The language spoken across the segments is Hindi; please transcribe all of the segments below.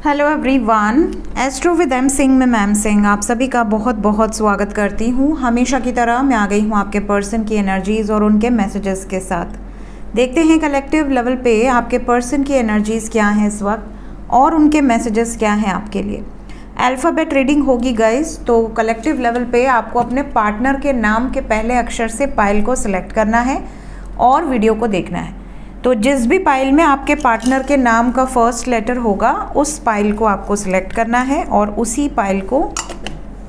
Hello everyone, astro with M Singh में मैम सिंह आप सभी का बहुत बहुत स्वागत करती हूँ। हमेशा की तरह मैं आ गई हूँ आपके पर्सन की एनर्जीज़ और उनके मैसेजेस के साथ। देखते हैं कलेक्टिव लेवल पे आपके पर्सन की एनर्जीज़ क्या हैं इस वक्त और उनके मैसेजेस क्या हैं आपके लिए। अल्फ़ाबेट रीडिंग होगी गाइस, तो कलेक्टिव लेवल पे आपको अपने पार्टनर के नाम के पहले अक्षर से पाइल को सिलेक्ट करना है और वीडियो को देखना है। तो जिस भी पाइल में आपके पार्टनर के नाम का फर्स्ट लेटर होगा उस पाइल को आपको सिलेक्ट करना है और उसी पाइल को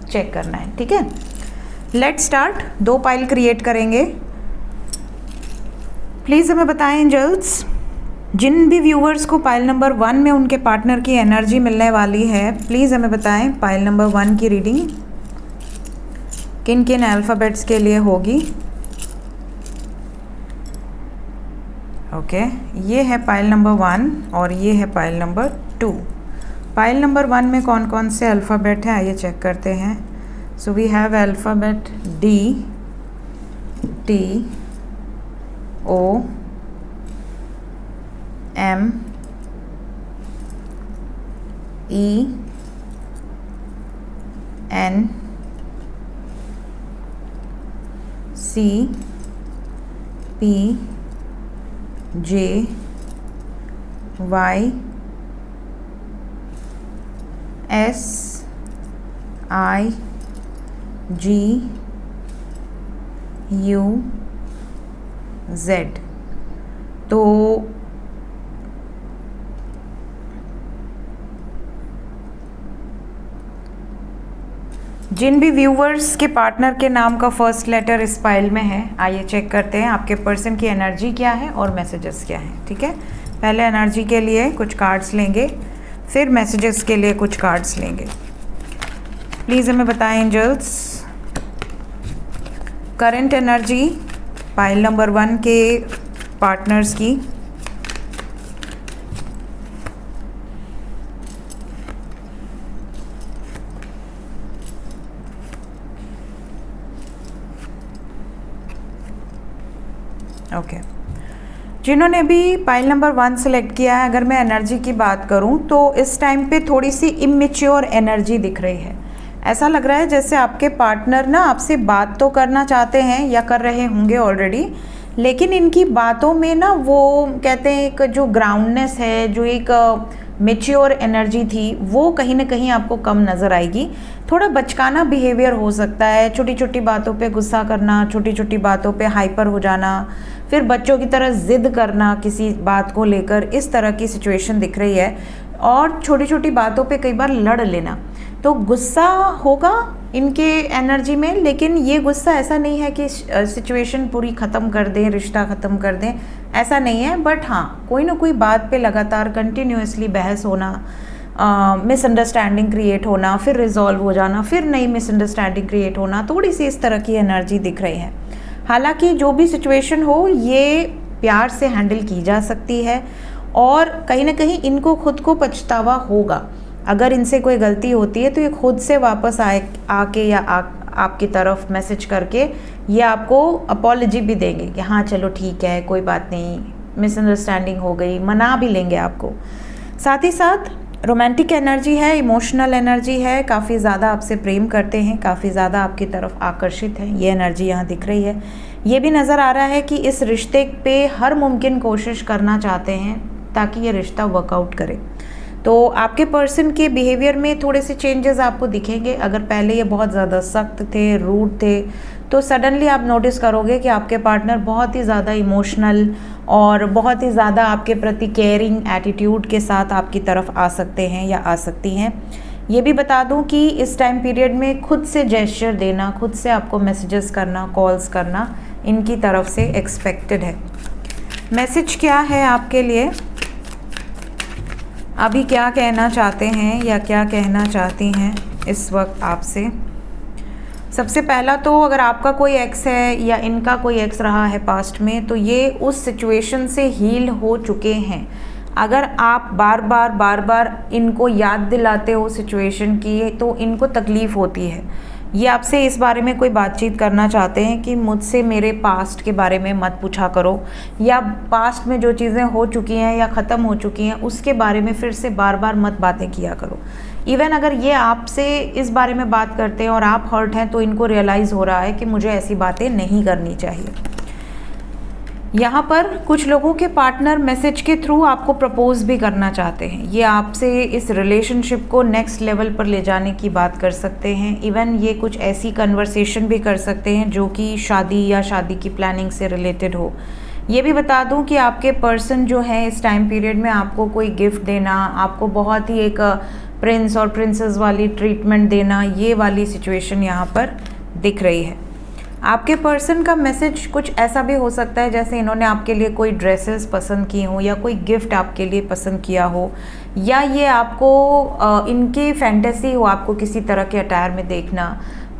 चेक करना है, ठीक है। Let's start. 2 पाइल क्रिएट करेंगे। प्लीज़ हमें बताएं एंजल्स, जिन भी व्यूअर्स को पाइल नंबर 1 में उनके पार्टनर की एनर्जी मिलने वाली है, प्लीज़ हमें बताएं पाइल नंबर 1 की रीडिंग किन किन अल्फ़ाबेट्स के लिए होगी। ओके, ये है पाइल नंबर 1 और ये है पाइल नंबर 2। पाइल नंबर 1 में कौन कौन से अल्फ़ाबेट हैं आइए चेक करते हैं। So we have alphabet D, T, O, M, E, N, C, P, J, Y, S, I, G, U, Z। तो जिन भी व्यूवर्स के पार्टनर के नाम का फर्स्ट लेटर इस पाइल में है, आइए चेक करते हैं आपके पर्सन की एनर्जी क्या है और मैसेजेस क्या हैं, ठीक है। पहले एनर्जी के लिए कुछ कार्ड्स लेंगे, फिर मैसेजेस के लिए कुछ कार्ड्स लेंगे। प्लीज़ हमें बताएं angels, current energy pile number 1 के पार्टनर्स की। ओके, जिन्होंने भी पाइल नंबर 1 सेलेक्ट किया है, अगर मैं एनर्जी की बात करूं तो इस टाइम पे थोड़ी सी इमेच्योर एनर्जी दिख रही है। ऐसा लग रहा है जैसे आपके पार्टनर ना आपसे बात तो करना चाहते हैं या कर रहे होंगे ऑलरेडी, लेकिन इनकी बातों में ना वो कहते हैं एक जो ग्राउंडनेस है, जो एक मेच्योर एनर्जी थी, वो कहीं ना कहीं आपको कम नज़र आएगी। थोड़ा बचकाना बिहेवियर हो सकता है, छोटी छोटी बातों पे गुस्सा करना, छोटी छोटी बातों पे हाइपर हो जाना, फिर बच्चों की तरह ज़िद करना किसी बात को लेकर, इस तरह की सिचुएशन दिख रही है। और छोटी छोटी बातों पे कई बार लड़ लेना, तो गुस्सा होगा इनके एनर्जी में, लेकिन ये गुस्सा ऐसा नहीं है कि सिचुएशन पूरी ख़त्म कर दें, रिश्ता ख़त्म कर दें, ऐसा नहीं है। बट हाँ, कोई ना कोई बात पे लगातार कंटिन्यूसली बहस होना, मिसअंडरस्टैंडिंग क्रिएट होना, फिर रिजॉल्व हो जाना, फिर नई मिसअंडरस्टैंडिंग क्रिएट होना, थोड़ी सी इस तरह की एनर्जी दिख रही है। हालांकि जो भी सिचुएशन हो ये प्यार से हैंडल की जा सकती है और कहीं ना कहीं इनको खुद को पछतावा होगा। अगर इनसे कोई गलती होती है तो ये खुद से वापस आके या आपकी तरफ मैसेज करके ये आपको अपॉलॉजी भी देंगे कि हाँ चलो ठीक है, कोई बात नहीं, मिसअंडरस्टैंडिंग हो गई, मना भी लेंगे आपको। साथ ही साथ रोमांटिक एनर्जी है, इमोशनल एनर्जी है, काफ़ी ज़्यादा आपसे प्रेम करते हैं, काफ़ी ज़्यादा आपकी तरफ आकर्षित है, ये एनर्जी यहाँ दिख रही है। ये भी नज़र आ रहा है कि इस रिश्ते पे हर मुमकिन कोशिश करना चाहते हैं ताकि ये रिश्ता वर्कआउट करे। तो आपके पर्सन के बिहेवियर में थोड़े से चेंजेस आपको दिखेंगे। अगर पहले ये बहुत ज़्यादा सख्त थे, रूड थे, तो सडनली आप नोटिस करोगे कि आपके पार्टनर बहुत ही ज़्यादा इमोशनल और बहुत ही ज़्यादा आपके प्रति केयरिंग एटीट्यूड के साथ आपकी तरफ आ सकते हैं या आ सकती हैं। ये भी बता दूं कि इस टाइम पीरियड में खुद से जेस्चर देना, खुद से आपको मैसेजेस करना, कॉल्स करना इनकी तरफ से एक्सपेक्टेड है। मैसेज क्या है आपके लिए, अभी क्या कहना चाहते हैं या क्या कहना चाहती हैं इस वक्त आपसे। सबसे पहला तो अगर आपका कोई एक्स है या इनका कोई एक्स रहा है पास्ट में, तो ये उस सिचुएशन से हील हो चुके हैं। अगर आप बार बार इनको याद दिलाते हो सिचुएशन की, तो इनको तकलीफ़ होती है। ये आपसे इस बारे में कोई बातचीत करना चाहते हैं कि मुझसे मेरे पास्ट के बारे में मत पूछा करो, या पास्ट में जो चीज़ें हो चुकी हैं या ख़त्म हो चुकी हैं उसके बारे में फिर से बार बार मत बातें किया करो। इवन अगर ये आपसे इस बारे में बात करते हैं और आप हर्ट हैं तो इनको रियलाइज़ हो रहा है कि मुझे ऐसी बातें नहीं करनी चाहिए। यहाँ पर कुछ लोगों के पार्टनर मैसेज के थ्रू आपको प्रपोज भी करना चाहते हैं। ये आपसे इस रिलेशनशिप को नेक्स्ट लेवल पर ले जाने की बात कर सकते हैं। इवन ये कुछ ऐसी कन्वर्सेशन भी कर सकते हैं जो कि शादी या शादी की प्लानिंग से रिलेटेड हो। ये भी बता दूं कि आपके पर्सन जो है इस टाइम पीरियड में आपको कोई गिफ्ट देना, आपको बहुत ही एक प्रिंस और प्रिंसेस वाली ट्रीटमेंट देना, ये वाली सिचुएशन यहाँ पर दिख रही है। आपके पर्सन का मैसेज कुछ ऐसा भी हो सकता है जैसे इन्होंने आपके लिए कोई ड्रेसेस पसंद की हो या कोई गिफ्ट आपके लिए पसंद किया हो, या ये आपको इनकी फैंटेसी हो आपको किसी तरह के अटायर में देखना,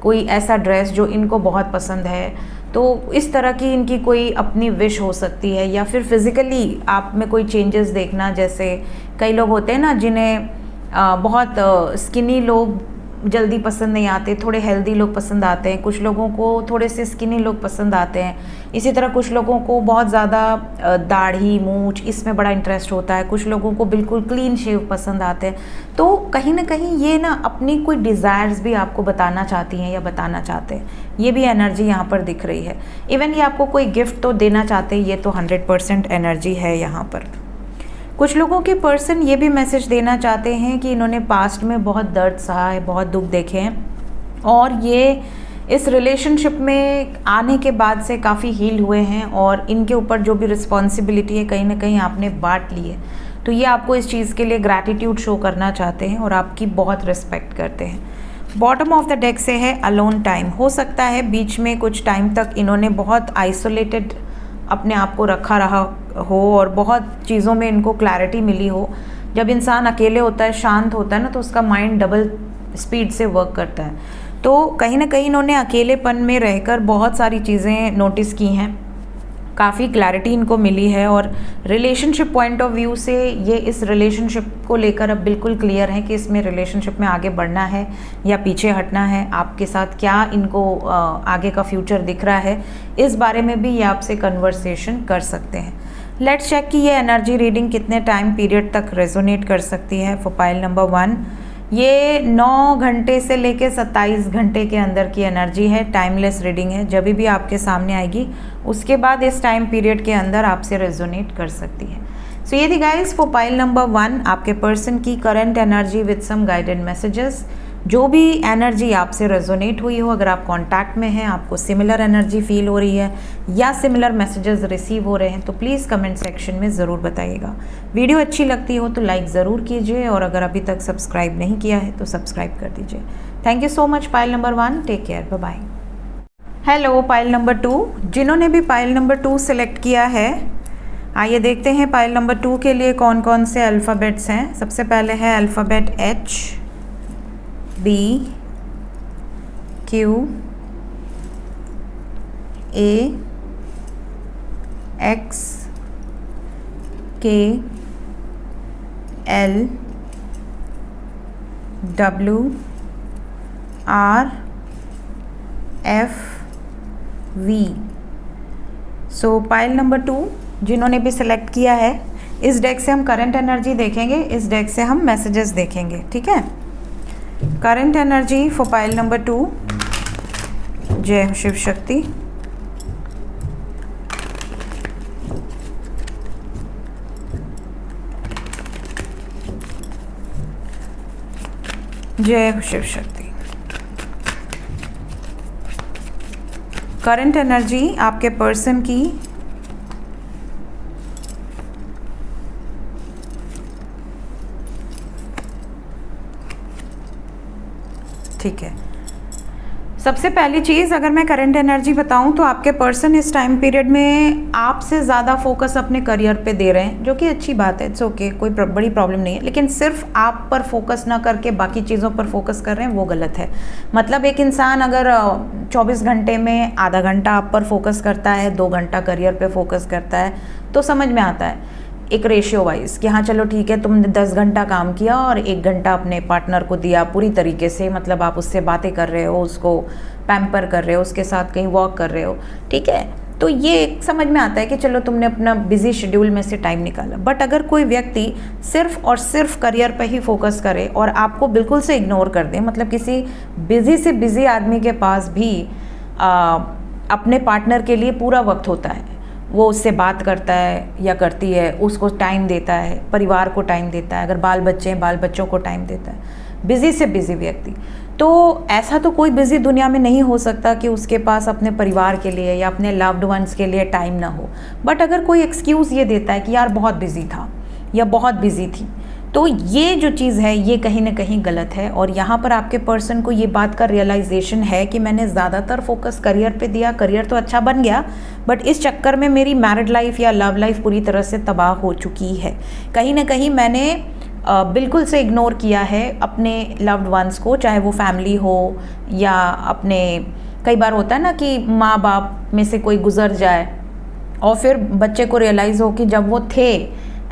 कोई ऐसा ड्रेस जो इनको बहुत पसंद है। तो इस तरह की इनकी कोई अपनी विश हो सकती है, या फिर फिज़िकली आप में कोई चेंजेस देखना। जैसे कई लोग होते हैं ना जिन्हें बहुत स्किनी लोग जल्दी पसंद नहीं आते, थोड़े हेल्दी लोग पसंद आते हैं, कुछ लोगों को थोड़े से स्किनी लोग पसंद आते हैं। इसी तरह कुछ लोगों को बहुत ज़्यादा दाढ़ी मूंछ इसमें बड़ा इंटरेस्ट होता है, कुछ लोगों को बिल्कुल क्लीन शेव पसंद आते हैं। तो कहीं ना कहीं ये ना अपनी कोई डिज़ायर्स भी आपको बताना चाहती हैं या बताना चाहते हैं, ये भी एनर्जी यहाँ पर दिख रही है। इवन ये आपको कोई गिफ्ट तो देना चाहते हैं, ये तो 100% एनर्जी है यहाँ पर। कुछ लोगों के पर्सन ये भी मैसेज देना चाहते हैं कि इन्होंने पास्ट में बहुत दर्द सहा है, बहुत दुख देखे हैं, और ये इस रिलेशनशिप में आने के बाद से काफ़ी हील हुए हैं, और इनके ऊपर जो भी रिस्पॉन्सिबिलिटी है कहीं ना कहीं आपने बांट ली है। तो ये आपको इस चीज़ के लिए ग्रैटिट्यूड शो करना चाहते हैं और आपकी बहुत रिस्पेक्ट करते हैं। बॉटम ऑफ द डेक से है अलोन टाइम। हो सकता है बीच में कुछ टाइम तक इन्होंने बहुत आइसोलेटेड अपने आप को रखा रहा हो और बहुत चीज़ों में इनको क्लैरिटी मिली हो। जब इंसान अकेले होता है, शांत होता है ना, तो उसका माइंड डबल स्पीड से वर्क करता है। तो कहीं ना कहीं इन्होंने अकेलेपन में रहकर बहुत सारी चीज़ें नोटिस की हैं, काफ़ी क्लैरिटी इनको मिली है, और रिलेशनशिप पॉइंट ऑफ व्यू से ये इस रिलेशनशिप को लेकर अब बिल्कुल क्लियर है कि इसमें रिलेशनशिप में आगे बढ़ना है या पीछे हटना है। आपके साथ क्या इनको आगे का फ्यूचर दिख रहा है, इस बारे में भी ये आपसे कन्वर्सेशन कर सकते हैं। लेट्स चेक कि ये एनर्जी रीडिंग कितने टाइम पीरियड तक रेजोनेट कर सकती है फॉर पाइल नंबर 1। ये 9 घंटे से लेके 27 घंटे के अंदर की एनर्जी है, टाइमलेस रीडिंग है। जब भी आपके सामने आएगी उसके बाद इस टाइम पीरियड के अंदर आपसे रेजोनेट कर सकती है। सो ये थी गाइस फॉर पाइल नंबर 1 आपके पर्सन की current energy with some guided messages. जो भी एनर्जी आपसे रेजोनेट हुई हो, अगर आप कांटेक्ट में हैं, आपको सिमिलर एनर्जी फील हो रही है या सिमिलर मैसेजेस रिसीव हो रहे हैं, तो प्लीज़ कमेंट सेक्शन में ज़रूर बताइएगा। वीडियो अच्छी लगती हो तो लाइक ज़रूर कीजिए, और अगर अभी तक सब्सक्राइब नहीं किया है तो सब्सक्राइब कर दीजिए। Thank you so much pile number 1, take care, bye bye. Hello pile number 2, जिन्होंने भी पाइल नंबर 2 सेलेक्ट किया है, आइए देखते हैं पाइल नंबर 2 के लिए कौन कौन से अल्फ़ाबेट्स हैं। सबसे पहले है alphabet H, B, Q, A, X, K, L, W, R, F, V। So pile number 2 जिन्होंने भी सिलेक्ट किया है, इस डेक से हम करंट एनर्जी देखेंगे, इस डेक से हम मैसेजेस देखेंगे, ठीक है। Current energy for pile number 2। जय शिव शक्ति। जय शिव शक्ति। करंट एनर्जी आपके पर्सन की ठीक है। सबसे पहली चीज़, अगर मैं करंट एनर्जी बताऊं तो आपके पर्सन इस टाइम पीरियड में आपसे ज़्यादा फोकस अपने करियर पे दे रहे हैं, जो कि अच्छी बात है, इट्स ओके, कोई बड़ी प्रॉब्लम नहीं है। लेकिन सिर्फ आप पर फोकस ना करके बाकी चीज़ों पर फोकस कर रहे हैं, वो गलत है। मतलब एक इंसान अगर 24 घंटे में आधा घंटा आप पर फोकस करता है, 2 घंटा करियर पे फोकस करता है, तो समझ में आता है। एक रेशियो वाइज कि हाँ चलो ठीक है, तुमने 10 घंटा काम किया और 1 घंटा अपने पार्टनर को दिया पूरी तरीके से, मतलब आप उससे बातें कर रहे हो, उसको पैम्पर कर रहे हो, उसके साथ कहीं वॉक कर रहे हो, ठीक है। तो ये एक समझ में आता है कि चलो तुमने अपना बिजी शेड्यूल में से टाइम निकाला। बट अगर कोई व्यक्ति सिर्फ और सिर्फ करियर पे ही फोकस करे और आपको बिल्कुल से इग्नोर कर दे, मतलब किसी बिजी से बिजी आदमी के पास भी अपने पार्टनर के लिए पूरा वक्त होता है, वो उससे बात करता है या करती है, उसको टाइम देता है, परिवार को टाइम देता है, अगर बाल बच्चे हैं बाल बच्चों को टाइम देता है, बिजी से बिजी व्यक्ति, तो ऐसा तो कोई बिजी दुनिया में नहीं हो सकता कि उसके पास अपने परिवार के लिए या अपने लव्ड वंस के लिए टाइम ना हो। बट अगर कोई एक्सक्यूज़ ये देता है कि यार बहुत बिजी था या बहुत बिजी थी, तो ये जो चीज़ है ये कहीं ना कहीं गलत है। और यहाँ पर आपके पर्सन को ये बात का रियलाइजेशन है कि मैंने ज़्यादातर फोकस करियर पे दिया, करियर तो अच्छा बन गया, बट इस चक्कर में मेरी मैरिड लाइफ या लव लाइफ पूरी तरह से तबाह हो चुकी है। कहीं ना कहीं मैंने बिल्कुल से इग्नोर किया है अपने लव्ड वंस को, चाहे वो फैमिली हो या अपने, कई बार होता है ना कि माँ बाप में से कोई गुजर जाए और फिर बच्चे को रियलाइज़ हो कि जब वो थे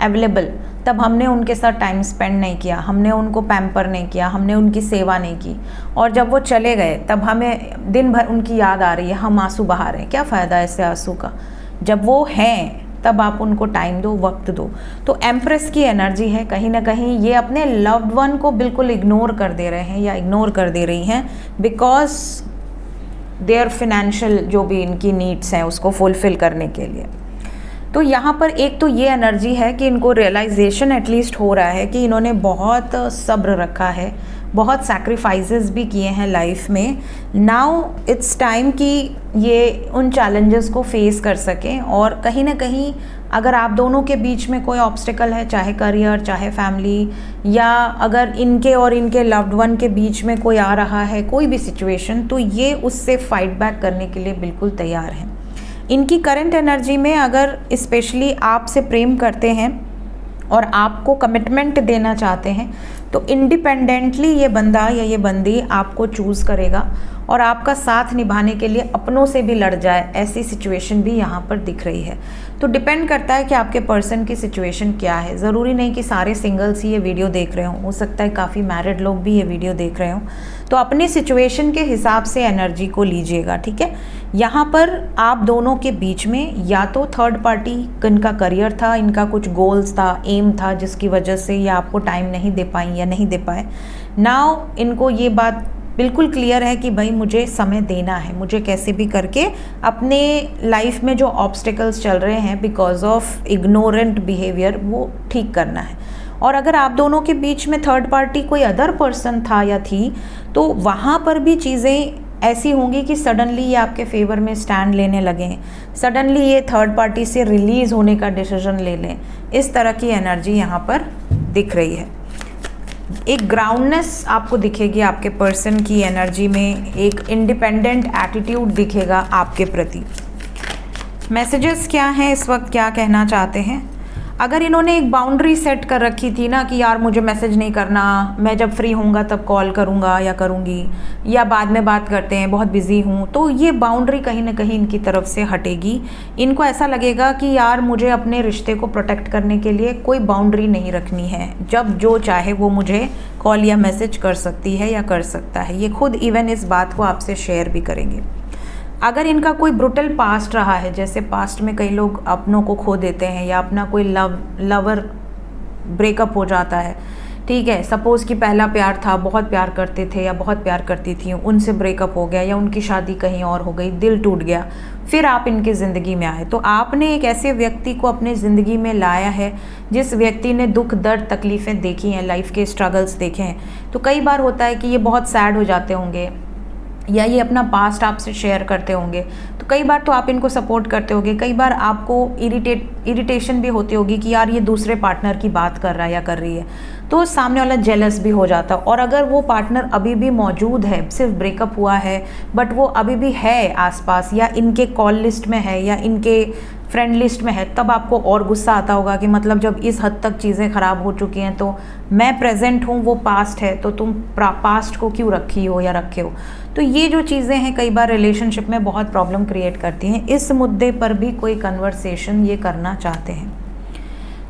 अवेलेबल तब हमने उनके साथ टाइम स्पेंड नहीं किया, हमने उनको पैम्पर नहीं किया, हमने उनकी सेवा नहीं की, और जब वो चले गए तब हमें दिन भर उनकी याद आ रही है, हम आंसू बहा रहे हैं। क्या फ़ायदा ऐसे आंसू का? जब वो हैं तब आप उनको टाइम दो, वक्त दो। तो एम्प्रेस की एनर्जी है, कहीं ना कहीं ये अपने लव्ड वन को बिल्कुल इग्नोर कर दे रहे हैं या इग्नोर कर दे रही हैं, बिकॉज देयर फिनेंशियल जो भी इनकी नीड्स हैं उसको फुलफ़िल करने के लिए। तो यहाँ पर एक तो ये एनर्जी है कि इनको रियलाइजेशन एटलीस्ट हो रहा है कि इन्होंने बहुत सब्र रखा है, बहुत सैक्रिफाइसेस भी किए हैं लाइफ में। नाउ इट्स टाइम कि ये उन चैलेंजेस को फेस कर सकें। और कहीं ना कहीं अगर आप दोनों के बीच में कोई ऑब्स्टिकल है, चाहे करियर चाहे फैमिली, या अगर इनके और इनके लव्ड वन के बीच में कोई आ रहा है कोई भी सिचुएशन, तो ये उससे फाइट बैक करने के लिए बिल्कुल तैयार हैं। इनकी करंट एनर्जी में अगर स्पेशली आपसे प्रेम करते हैं और आपको कमिटमेंट देना चाहते हैं, तो इंडिपेंडेंटली ये बंदा या ये बंदी आपको चूज़ करेगा और आपका साथ निभाने के लिए अपनों से भी लड़ जाए, ऐसी सिचुएशन भी यहाँ पर दिख रही है। तो डिपेंड करता है कि आपके पर्सन की सिचुएशन क्या है। ज़रूरी नहीं कि सारे सिंगल्स ही ये वीडियो देख रहे हों, हो सकता है काफ़ी मैरिड लोग भी ये वीडियो देख रहे हों। तो अपनी सिचुएशन के हिसाब से एनर्जी को लीजिएगा, ठीक है। यहाँ पर आप दोनों के बीच में या तो थर्ड पार्टी, इनका करियर था, इनका कुछ गोल्स था, एम था, जिसकी वजह से ये आपको टाइम नहीं दे पाई या नहीं दे पाए। नाउ इनको ये बात बिल्कुल क्लियर है कि भाई मुझे समय देना है, मुझे कैसे भी करके अपने लाइफ में जो ऑब्स्टिकल्स चल रहे हैं बिकॉज ऑफ इग्नोरेंट बिहेवियर, वो ठीक करना है। और अगर आप दोनों के बीच में थर्ड पार्टी कोई अदर पर्सन था या थी, तो वहाँ पर भी चीज़ें ऐसी होंगी कि सडनली ये आपके फेवर में स्टैंड लेने लगें, सडनली ये थर्ड पार्टी से रिलीज़ होने का डिसीजन ले लें। इस तरह की एनर्जी यहाँ पर दिख रही है। एक ग्राउंडनेस आपको दिखेगी आपके पर्सन की एनर्जी में, एक इंडिपेंडेंट एटीट्यूड दिखेगा आपके प्रति। मैसेजेस क्या हैं इस वक्त, क्या कहना चाहते हैं? अगर इन्होंने एक बाउंड्री सेट कर रखी थी ना कि यार मुझे मैसेज नहीं करना, मैं जब फ्री होऊंगा तब कॉल करूंगा या करूंगी, या बाद में बात करते हैं, बहुत बिजी हूँ, तो ये बाउंड्री कहीं ना कहीं इनकी तरफ से हटेगी। इनको ऐसा लगेगा कि यार मुझे अपने रिश्ते को प्रोटेक्ट करने के लिए कोई बाउंड्री नहीं रखनी है, जब जो चाहे वो मुझे कॉल या मैसेज कर सकती है या कर सकता है। ये खुद इवन इस बात को आपसे शेयर भी करेंगे। अगर इनका कोई ब्रुटल पास्ट रहा है, जैसे पास्ट में कई लोग अपनों को खो देते हैं या अपना कोई लवर ब्रेकअप हो जाता है, ठीक है, सपोज़ कि पहला प्यार था, बहुत प्यार करते थे या बहुत प्यार करती थी, उनसे ब्रेकअप हो गया या उनकी शादी कहीं और हो गई, दिल टूट गया, फिर आप इनकी ज़िंदगी में आए, तो आपने एक ऐसे व्यक्ति को अपने ज़िंदगी में लाया है जिस व्यक्ति ने दुख दर्द तकलीफ़ें देखी हैं, लाइफ के स्ट्रगल्स देखे हैं। तो कई बार होता है कि ये बहुत सैड हो जाते होंगे या ये अपना पास्ट आपसे शेयर करते होंगे, तो कई बार तो आप इनको सपोर्ट करते होंगे, कई बार आपको इरिटेशन भी होती होगी कि यार ये दूसरे पार्टनर की बात कर रहा है या कर रही है, तो सामने वाला जेलस भी हो जाता। और अगर वो पार्टनर अभी भी मौजूद है, सिर्फ ब्रेकअप हुआ है बट वो अभी भी है आसपास या इनके कॉल लिस्ट में है या इनके फ्रेंड लिस्ट में है, तब आपको और गुस्सा आता होगा कि मतलब जब इस हद तक चीज़ें ख़राब हो चुकी हैं, तो मैं प्रेजेंट हूँ, वो पास्ट है, तो तुम पास्ट को क्यों रखी हो या रखे हो। तो ये जो चीज़ें हैं कई बार रिलेशनशिप में बहुत प्रॉब्लम क्रिएट करती हैं। इस मुद्दे पर भी कोई कन्वर्सेशन ये करना चाहते हैं।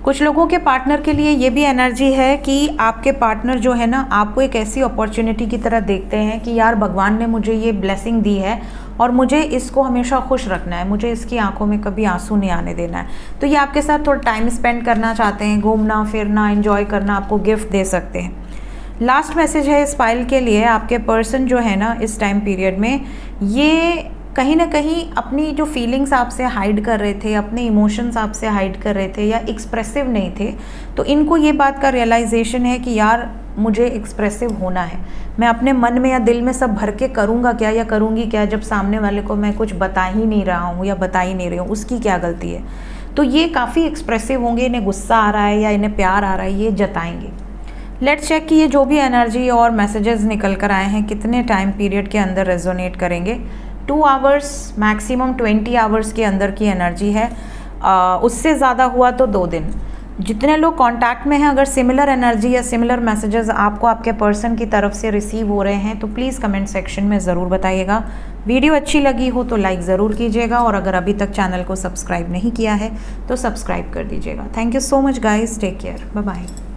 कुछ लोगों के पार्टनर के लिए ये भी एनर्जी है कि आपके पार्टनर जो है ना आपको एक ऐसी अपॉर्चुनिटी की तरह देखते हैं कि यार भगवान ने मुझे ये ब्लेसिंग दी है और मुझे इसको हमेशा खुश रखना है, मुझे इसकी आंखों में कभी आंसू नहीं आने देना है। तो ये आपके साथ थोड़ा टाइम स्पेंड करना चाहते हैं, घूमना फिरना एंजॉय करना, आपको गिफ्ट दे सकते हैं। लास्ट मैसेज है इस फाइल के लिए, आपके पर्सन जो है ना इस टाइम पीरियड में ये कहीं ना कहीं अपनी जो फीलिंग्स आपसे हाइड कर रहे थे, अपने इमोशंस आपसे हाइड कर रहे थे या एक्सप्रेसिव नहीं थे, तो इनको ये बात का रियलाइजेशन है कि यार मुझे एक्सप्रेसिव होना है, मैं अपने मन में या दिल में सब भर के करूँगा क्या या करूँगी क्या जब सामने वाले को मैं कुछ बता ही नहीं रहा हूँ या बता ही नहीं रही हूँ, उसकी क्या गलती है। तो ये काफ़ी एक्सप्रेसिव होंगे, इन्हें गुस्सा आ रहा है या इन्हें प्यार आ रहा है, ये जताएंगे। लेट्स चेक कि ये जो भी एनर्जी और मैसेजेस निकल कर आए हैं कितने टाइम पीरियड के अंदर रेजोनेट करेंगे। 2 आवर्स, मैक्सिमम 20 आवर्स के अंदर की एनर्जी है, उससे ज़्यादा हुआ तो 2 दिन। जितने लोग कांटेक्ट में हैं, अगर सिमिलर एनर्जी या सिमिलर मैसेजेस आपको आपके पर्सन की तरफ से रिसीव हो रहे हैं तो प्लीज़ कमेंट सेक्शन में ज़रूर बताइएगा। वीडियो अच्छी लगी हो तो लाइक ज़रूर कीजिएगा और अगर अभी तक चैनल को सब्सक्राइब नहीं किया है तो सब्सक्राइब कर दीजिएगा। Thank you so much guys, take care, bye bye.